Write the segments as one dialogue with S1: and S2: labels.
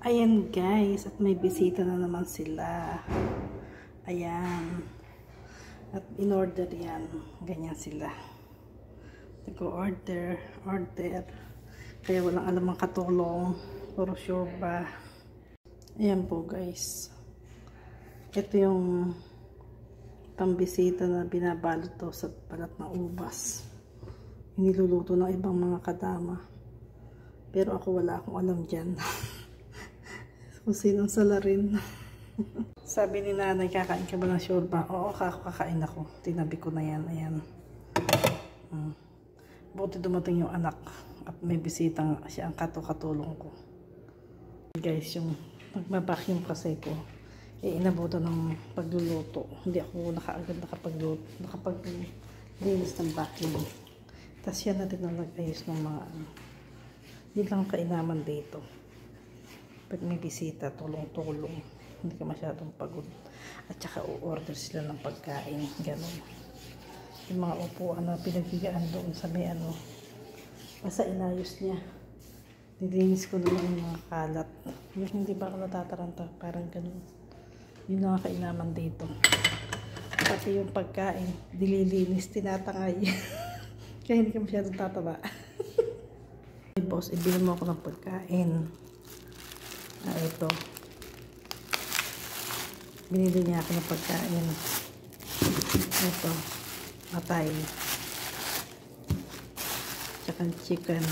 S1: Ayan guys, at may bisita na naman sila. Ayan. At in-order yan. Ganyan sila. Nag-order. Kaya walang alam ang katulong. Puro sure ba. Ayan po guys. Ito yung pambisita na binabalot to sa balat ng ubas. Niluluto ng ibang mga kadama. Pero ako wala akong alam dyan. Kung sinong salarin. Sabi ni nanay, kakain ka ba ng shorba? Oo, kakain ako. Tinabi ko na yan. Ayan. Buti dumating yung anak. At may bisitang siya ang katulong ko. Guys, yung nagmabacuum kasi ko. Inabutan ng pagluluto. Hindi ako nakaagad nakapaglinis ng vacuum. Tapos yan natin ang nag-ayos ng mga hindi lang kainaman dito. Pag may bisita, tulong-tulong. Hindi ka masyadong pagod. At saka u-order sila ng pagkain. Ganun. Yung mga upuan na pinagbigaan doon sa may ano. Basta inayos niya. Dilinis ko naman yung mga kalat. Yung hindi ba ako natataranta. Parang ganun. Yun ang kainaman dito. Pati yung pagkain, dililinis, tinatangay. Kaya hindi ka masyadong tataba. Hey boss, ibili mo ako ng pagkain. Ito. Binili niya ako ng pagkain. Ito. Matay. Tsaka chicken.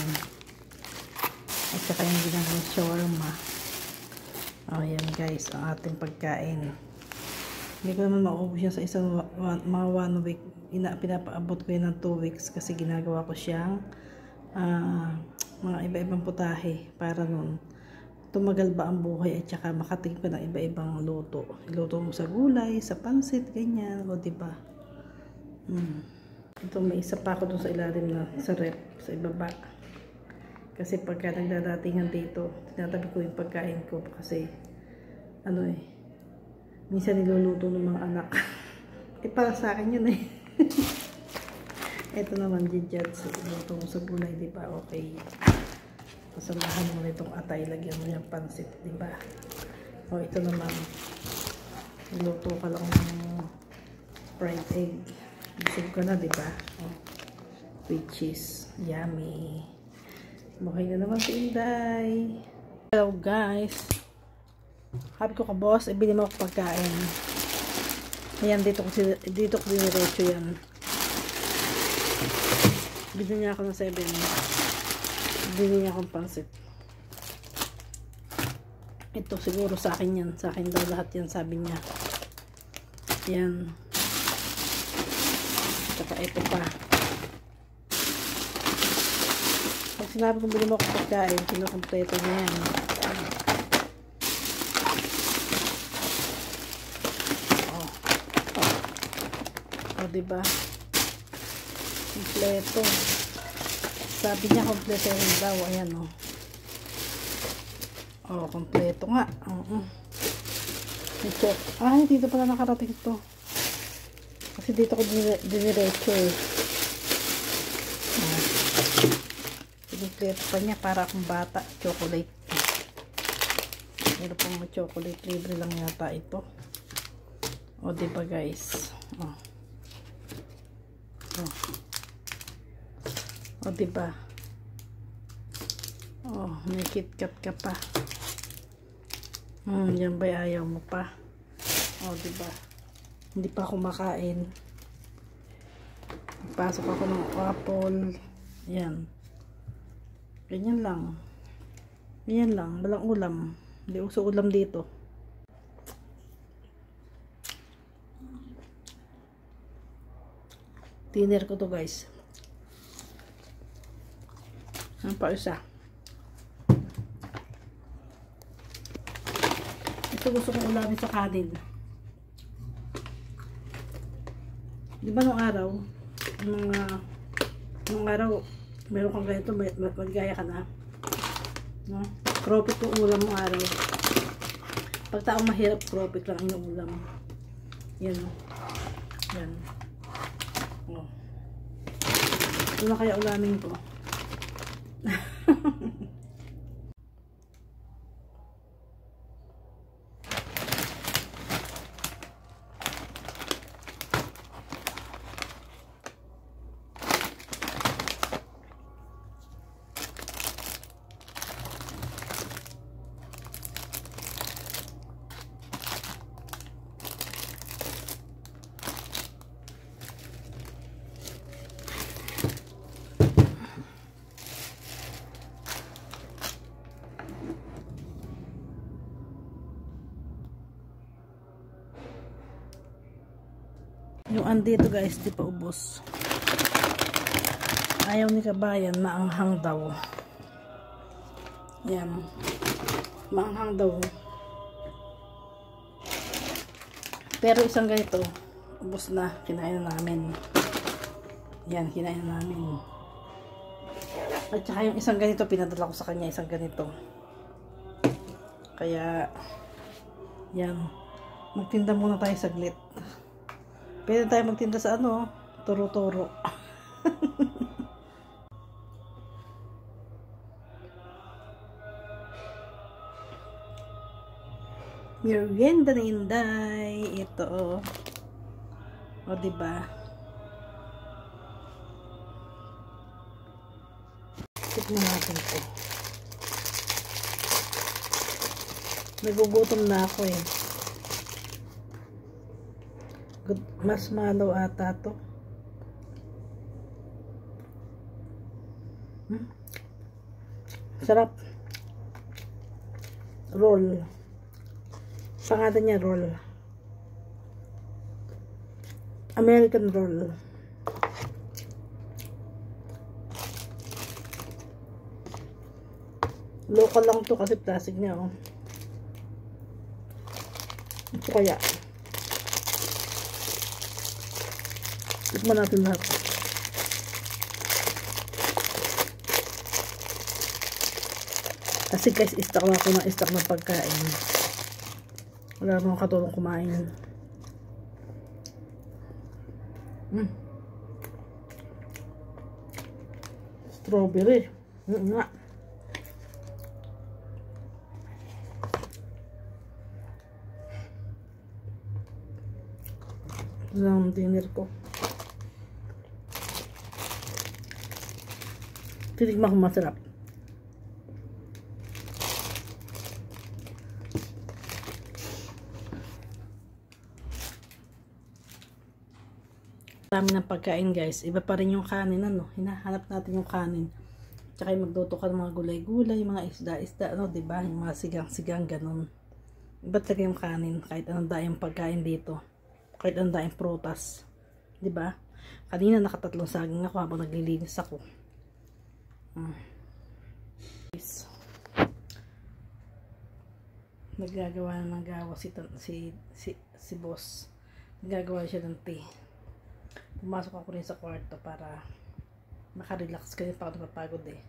S1: At saka yung ginagawang shawarma. Ayan guys, ang ating pagkain. Hindi ko naman maubos yan sa isang mga 1 week. Pinapaabot ko yan ng 2 weeks kasi ginagawa ko siyang mga iba-ibang putahe para nun tumagal ba ang buhay at saka makatingin ka ng iba-ibang luto. Iluto mo sa gulay, sa pansit, ganyan. O diba? Ito may isa pa ako dun sa ilalim na sa rep, sa ibaba. Kasi pagka nagdadatingan dito, tinatabi ko yung pagkain ko kasi minsan niluluto ng mga anak. Para sa akin yun Ito naman jijats, luto mo sa gulay, diba? Okay. Pasamahan mo na itong atay, lagyan mo yung pansit, diba? O ito naman, niluto ka lang ng fried egg. Busog ka na, diba? O, with cheese. Yummy. Buhay na naman si Inday. Hello guys. Habi ko ka boss, ibili mo ako pagkain. Ayan, dito ko diniretso yan. Bili niya ako ng 7. Bili niya akong pansit. Ito siguro sa akin yan. Sa akin daw lahat yan, sabi niya. Yan. Saka ito pa. Pag sinabi kong bili mo ako pagkain, kinukompleto niya yan. Diba? Kompleto. Sabi niya kompleto rin daw. Ayan o. Kompleto nga. Ay, dito pala nakarating ito. Kasi dito ko diniretso kompleto pa niya para akong bata. Chocolate. Meron pang chocolate. Libre lang yata ito. O diba guys? O diba? May KitKat ka pa. Yan ba'y ayaw mo pa? Diba? Hindi pa ako makain. Pasok ako ng apple. Yan. Ganyan lang. Ganyan lang. Walang ulam. Hindi uso ulam dito. Dinner ko to guys. Ang pa isa. Ito gusto kong ulamin sa kanin. Di ba nung araw, meron kang ganito, magaya ka na. No? Cropit yung ulam mo araw. Pag taong mahirap, cropit lang yung ulam. Yan o. Yan. Ito na kaya ulamin ko. Yung andito guys, di pa ubos. Ayaw ni kabayan, maanghang daw. Yan. Maanghang daw. Pero isang ganito, ubos na. Kinain na namin. Yan, kinain na namin. At saka yung isang ganito, pinadala ko sa kanya. Isang ganito. Kaya, yan. Magtinda muna tayo saglit. Pwede tayo magtinda sa ano, turo-turo. Merienda na Inday. Ito. O, diba? Tignan natin ito. Nagugutom na ako eh. Mas malaw ata to. Sarap. Roll. Pangalan niya roll. American roll. Local lang to kasi plastic niya oh. Ito kaya. Tikman natin lahat. Kasi guys, istak na ako ng istak ng pagkain. Wala namang katulong kumain. Strawberry. Nga. Ito ang dinner ko. Titigman ko masarap. Dami ng pagkain guys. Iba pa rin yung kanin ano. Hinahanap natin yung kanin. Tsaka yung magluto ka ng mga gulay-gulay, mga isda-isda, ano, diba? Yung mga sigang-sigang, ganun. Iba talaga yung kanin. Kahit anong daing pagkain dito. Kahit anong daing prutas. Diba? Kanina nakatatlong saging ako habang naglilinis ako. Naggagawa na ng gawa si boss. Naggagawa siya ng tea. Pumasok ako rin sa kwarto para makarelax kasi pa ako napapagod eh.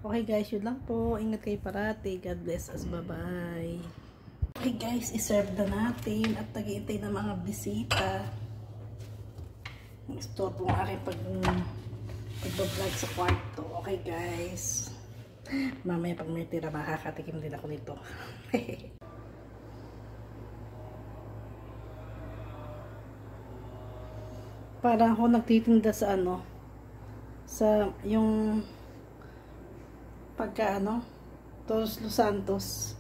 S1: Okay guys, yun lang po. Ingat kayo parati. God bless us. Bye-bye. Okay guys, iserve na natin at nag-iintay ng mga bisita. Store po ang aking pag-vlog sa kwarto. Okay guys. Mamaya pag may tira, makakatikim din ako nito. Parang ako nagtitinda sa ano, sa yung pagka ano, Todos Los Santos.